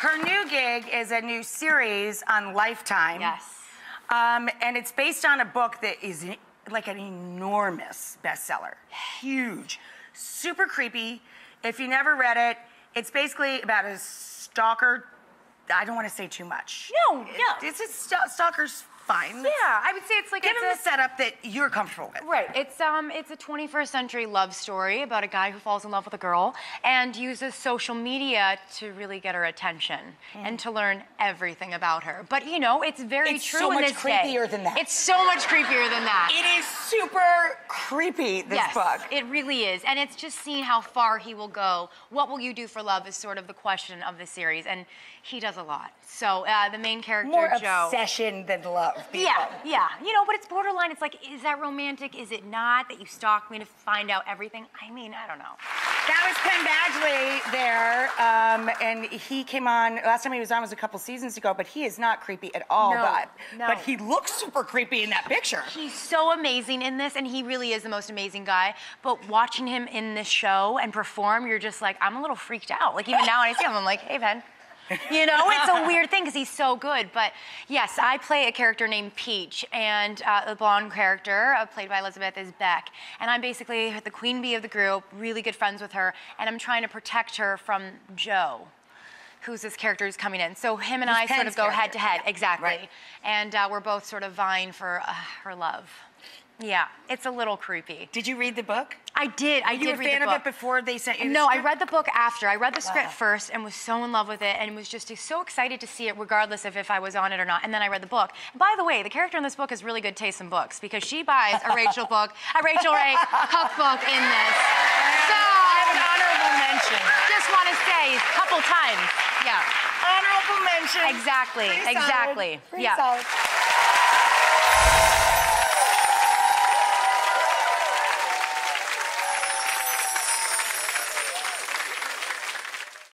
her new gig is a new series on Lifetime. Yes. And it's based on a book that is like an enormous bestseller. Huge. Super creepy. If you never read it, it's basically about a stalker. I don't want to say too much. No, yeah. It's a stalker's fine. Yeah, I would say it's like Give him the setup that you're comfortable with. Right. It's a 21st century love story about a guy who falls in love with a girl and uses social media to really get her attention and to learn everything about her. But you know, it's very true in this day. It's so much creepier than that. It's so much creepier than that. It is super creepy, this book. It really is. And it's just seeing how far he will go. What will you do for love is sort of the question of the series. And he does a lot. So the main character, More Joe. obsession than love. People. Yeah. You know, but it's borderline. It's like, is that romantic? Is it not? That you stalked me to find out everything? I mean, I don't know. That was Penn Badgley there, and he came on, last time he was on was a couple seasons ago, but he is not creepy at all, but he looks super creepy in that picture. He's so amazing in this, and he really is the most amazing guy, but watching him in this show and perform, you're just like, I'm a little freaked out. Like, even now when I see him, I'm like, hey, Penn. You know, it's a weird thing because he's so good. But yes, I play a character named Peach, and the blonde character, played by Elizabeth, is Beck. And I'm basically the queen bee of the group, really good friends with her, and I'm trying to protect her from Joe, who's this character who's coming in. So him and I sort of go head to head, exactly. Right. And we're both sort of vying for her love. Yeah, it's a little creepy. Did you read the book? I did. I did read the book. You were a fan of it before they sent you the No, script? I read the book after. I read the script first and was so in love with it and was just so excited to see it regardless of if I was on it or not. And then I read the book. And by the way, the character in this book has really good taste in books because she buys a Rachael book, a Rachael Ray cookbook in this. So I have an honorable mention. Just want to say a couple times. Yeah. Honorable mention. Exactly. Pretty exactly. Solid. Pretty yeah. solid.